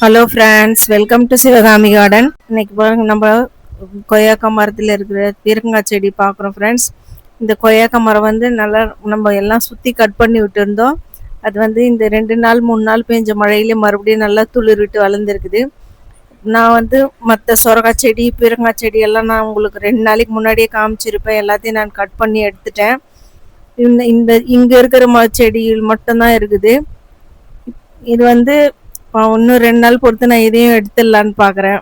Hello friends, welcome to Sivakami garden. இன்னைக்கு பாருங்க, நம்ம கொய்யாக்கா மரத்தில் இருக்கிற பீர்க்கங்காய் செடி பார்க்குறோம் ஃப்ரெண்ட்ஸ். இந்த கொய்யாக்கா மரம் வந்து நல்லா நம்ம எல்லாம் சுற்றி கட் பண்ணி விட்டுருந்தோம். அது வந்து இந்த 2 நாள் 3 நாள் பெஞ்ச மழையிலே மறுபடியும் நல்லா துளிர் விட்டு வளர்ந்துருக்குது. நான் வந்து மற்ற சொரக்காய் செடி பீர்க்கங்காய் செடி எல்லாம் நான் உங்களுக்கு 2 நாளைக்கு முன்னாடியே காமிச்சிருப்பேன். எல்லாத்தையும் நான் கட் பண்ணி எடுத்துட்டேன். இந்த இந்த இங்கே இருக்கிற செடிகள் மட்டும்தான் இருக்குது. இது வந்து இன்னும் 2 நாள் பொறுத்து நான் இதையும் எடுத்துடலான்னு பார்க்குறேன்.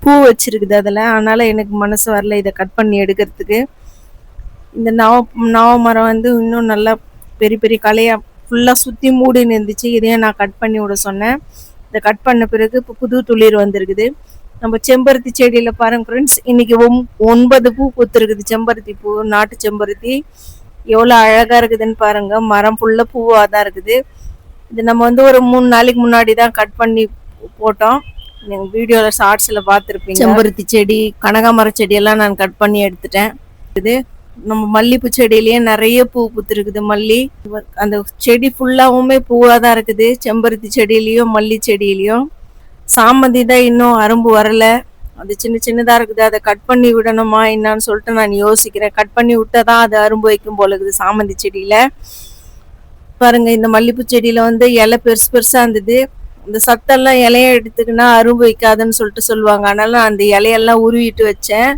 பூ வச்சிருக்குது அதில், அதனால் எனக்கு மனசு வரல இதை கட் பண்ணி எடுக்கிறதுக்கு. இந்த நவ மரம் வந்து இன்னும் நல்லா பெரிய பெரிய கலையாக ஃபுல்லாக சுற்றி மூடின்னு இருந்துச்சு. இதையும் நான் கட் பண்ணி விட சொன்னேன். இதை கட் பண்ண பிறகு இப்போ புது துளிர் வந்திருக்குது. நம்ம செம்பருத்தி செடியில் பாருங்க ஃப்ரெண்ட்ஸ், இன்னைக்கு 9 பூ பூத்துருக்குது. செம்பருத்தி பூ, நாட்டு செம்பருத்தி எவ்வளோ அழகாக இருக்குதுன்னு பாருங்கள். மரம் ஃபுல்லாக பூவாக தான் இருக்குது. இது நம்ம வந்து ஒரு 3 நாளைக்கு முன்னாடி தான் கட் பண்ணி போட்டோம். நீங்கள் வீடியோவில் ஷார்ட்ஸில் பார்த்துருப்பீங்க. செம்பருத்தி செடி, கனகாமர செடியெல்லாம் நான் கட் பண்ணி எடுத்துட்டேன். இது நம்ம மல்லிப்பூ செடியிலேயே நிறைய பூ பூத்துருக்குது. மல்லி அந்த செடி ஃபுல்லாகவுமே பூவாக தான் இருக்குது. செம்பருத்தி செடியிலையும் மல்லி செடியிலையும். சாமந்தி தான் இன்னும் அரும்பு வரலை. அது சின்ன சின்னதாக இருக்குது. அதை கட் பண்ணி விடணுமா என்னான்னு சொல்லிட்டு நான் யோசிக்கிறேன். கட் பண்ணி விட்டால் தான் அது அரும்பு வைக்கும் போல இருக்குது சாமந்தி செடியில். பாருங்க, இந்த மல்லிப்பூ செடியில வந்து இலை பெருசு பெருசா இருந்தது. இந்த சத்தெல்லாம் இலைய எடுத்துக்கினா அரும்பு வைக்காதுன்னு சொல்லிட்டு சொல்லுவாங்க. அதனால நான் அந்த இலையெல்லாம் உருவிட்டு வச்சேன்.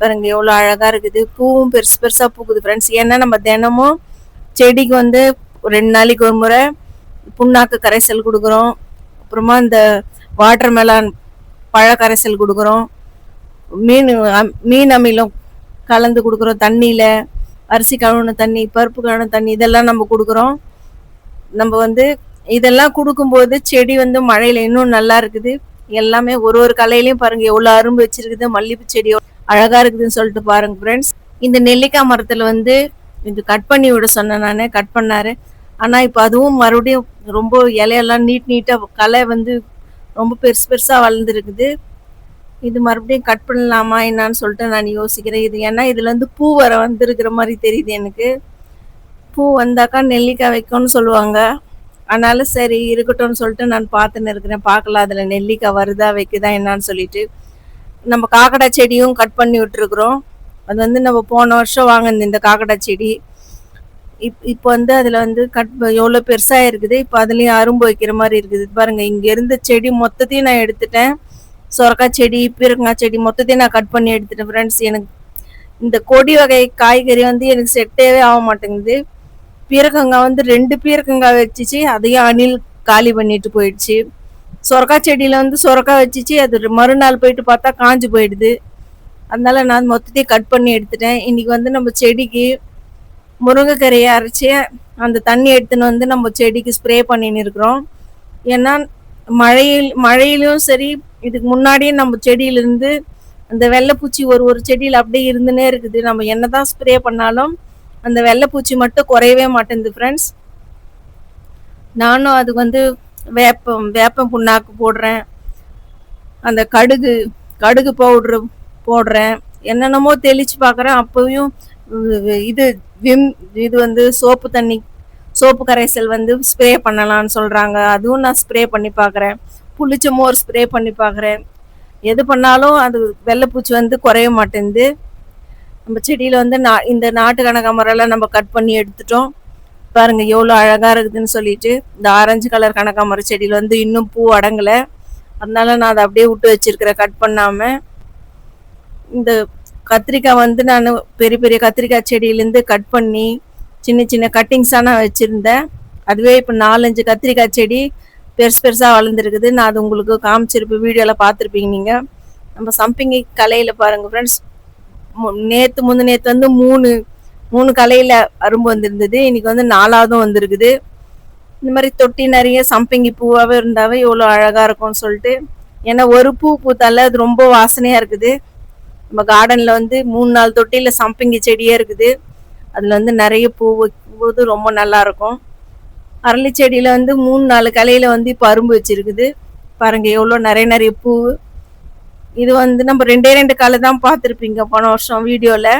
பாருங்க எவ்வளோ அழகா இருக்குது. பூவும் பெருசு பெருசா பூக்குது ஃப்ரெண்ட்ஸ். ஏன்னா நம்ம தினமும் செடிக்கு வந்து 2 நாளைக்கு ஒரு முறை புண்ணாக்கு கரைசல் கொடுக்குறோம். அப்புறமா இந்த வாட்டர் மெலான் பழ கரைசல் கொடுக்குறோம். மீன் அமிலம் கலந்து கொடுக்குறோம் தண்ணியில். அரிசி கழுவுன தண்ணி, பருப்பு கழுவுன தண்ணி, இதெல்லாம் நம்ம கொடுக்குறோம். நம்ம வந்து இதெல்லாம் கொடுக்கும்போது செடி வந்து மழையில் இன்னும் நல்லா இருக்குது. எல்லாமே ஒரு கலையிலையும் பாருங்க எவ்வளோ அரும்பு வச்சிருக்குது. மல்லிப்பூ செடி அழகா இருக்குதுன்னு சொல்லிட்டு பாருங்க ஃப்ரெண்ட்ஸ். இந்த நெல்லிக்காய் மரத்தில் வந்து இது கட் பண்ணி விட சொன்னேன், நான் கட் பண்ணாரு. ஆனால் இப்போ அதுவும் மறுபடியும் ரொம்ப இலையெல்லாம் நீட்டாக களை வந்து ரொம்ப பெருசு பெருசாக வளர்ந்துருக்குது. இது மறுபடியும் கட் பண்ணலாமா என்னான்னு சொல்லிட்டு நான் யோசிக்கிறேன். இது ஏன்னா இதுலேருந்து பூ வர வந்துருக்கிற மாதிரி தெரியுது எனக்கு. பூ வந்தாக்கா நெல்லிக்காய் வைக்கும்னு சொல்லுவாங்க. அதனால சரி இருக்கட்டும்னு சொல்லிட்டு நான் பார்த்துன்னு இருக்கிறேன். பார்க்கலாம் அதில் நெல்லிக்காய் வருதா வைக்குதா என்னான்னு சொல்லிட்டு. நம்ம காக்கடா செடியும் கட் பண்ணி விட்டுருக்குறோம். அது வந்து நம்ம போன வருஷம் வாங்கினது இந்த காக்கடா செடி. இப்போ வந்து அதில் வந்து எவ்வளோ பெருசாக இருக்குது. இப்போ அதுலேயும் அரும்பு வைக்கிற மாதிரி இருக்குது. பாருங்கள், இங்கே இருந்த செடி மொத்தத்தையும் நான் எடுத்துட்டேன். சொரக்காய் செடி, பீர்க்கங்காய் செடி மொத்தத்தையும் நான் கட் பண்ணி எடுத்துட்டேன் ஃப்ரெண்ட்ஸ். எனக்கு இந்த கொடி வகை காய்கறி வந்து எனக்கு செட்டேவே ஆக மாட்டேங்குது. பீர்க்கங்காய் வந்து 2 பீர்க்கங்காய் வச்சிச்சு, அதையும் அணில் காலி பண்ணிட்டு போயிடுச்சு. சொரக்காய் செடியில் வந்து சொரக்காய் வச்சிச்சு, அது மறுநாள் போயிட்டு பார்த்தா காஞ்சு போயிடுது. அதனால நான் மொத்தத்தையும் கட் பண்ணி எடுத்துட்டேன். இன்னைக்கு வந்து நம்ம செடிக்கு முருங்கைக்கரையை அரைச்சி அந்த தண்ணி எடுத்துன்னு வந்து நம்ம செடிக்கு ஸ்ப்ரே பண்ணின்னு இருக்கிறோம். ஏன்னா மழையிலும் சரி, இதுக்கு முன்னாடியே நம்ம செடியிலிருந்து அந்த வெள்ளைப்பூச்சி ஒரு செடியில் அப்படியே இருந்துன்னே இருக்குது. நம்ம என்னதான் ஸ்ப்ரே பண்ணாலும் அந்த வெள்ளைப்பூச்சி மட்டும் குறையவே மாட்டேங்குது ஃப்ரெண்ட்ஸ். நானும் அதுக்கு வந்து வேப்பம் புண்ணாக்கு போடுறேன், அந்த கடுகு பவுட்ரு போடுறேன், என்னென்னமோ தெளித்து பார்க்குறேன். அப்போயும் இது வந்து சோப்பு கரைசல் வந்து ஸ்ப்ரே பண்ணலான்னு சொல்கிறாங்க. அதுவும் நான் ஸ்ப்ரே பண்ணி பார்க்குறேன். புளிச்ச மோர் ஸ்ப்ரே பண்ணி பார்க்குறேன். எது பண்ணாலும் அது வெள்ளைப்பூச்சி வந்து குறைய மாட்டேங்குது. நம்ம செடியில் வந்து இந்த நாட்டு கனகாமரெல்லாம் நம்ம கட் பண்ணி எடுத்துட்டோம். பாருங்கள் எவ்வளோ அழகாக இருக்குதுன்னு சொல்லிட்டு. இந்த ஆரஞ்சு கலர் கனகாமர செடியில் வந்து இன்னும் பூ அடங்கலை. அதனால நான் அதை அப்படியே விட்டு வச்சிருக்கிறேன் கட் பண்ணாமல். இந்த கத்திரிக்காய் வந்து நான் பெரிய பெரிய கத்திரிக்காய் செடியிலேருந்து கட் பண்ணி சின்ன சின்ன கட்டிங்ஸாக நான் வச்சுருந்தேன். அதுவே இப்போ 4-5 கத்திரிக்காய் செடி பெருசாக வளர்ந்துருக்குது. நான் அது உங்களுக்கு காமிச்சிருப்பேன், வீடியோவில் பார்த்துருப்பீங்க நீங்கள். நம்ம சம்பங்கி கலையில் பாருங்கள் ஃப்ரெண்ட்ஸ், முந்தினேற்று வந்து 3 கலையில் அரும்பு வந்துருந்தது. இன்றைக்கி வந்து 4ஆவதும் வந்துருக்குது. இந்த மாதிரி தொட்டி நிறைய சம்பங்கி பூவாகவே இருந்தாவே எவ்வளோ அழகாக இருக்கும்னு சொல்லிட்டு. ஏன்னா ஒரு பூ பூத்தால அது ரொம்ப வாசனையாக இருக்குது. நம்ம கார்டனில் வந்து 3-4 தொட்டியில் சம்பங்கி செடியே இருக்குது. அதில் வந்து நிறைய பூ வைக்கும்போது ரொம்ப நல்லாயிருக்கும். அரளி செடியில் வந்து 3-4 கலையில் வந்து இப்போ அரும்பு வச்சிருக்குது. பாருங்கள் எவ்வளோ நிறைய பூ. இது வந்து நம்ம 2 காலை தான் பார்த்துருப்பீங்க போன வருஷம் வீடியோவில்.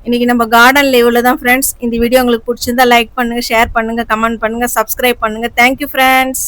இன்னைக்கு நம்ம கார்டனில் இவ்வளோ தான் ஃப்ரெண்ட்ஸ். இந்த வீடியோ உங்களுக்கு பிடிச்சிருந்தா லைக் பண்ணுங்கள், ஷேர் பண்ணுங்கள், கமெண்ட் பண்ணுங்கள், சப்ஸ்கிரைப் பண்ணுங்கள். Thank you friends.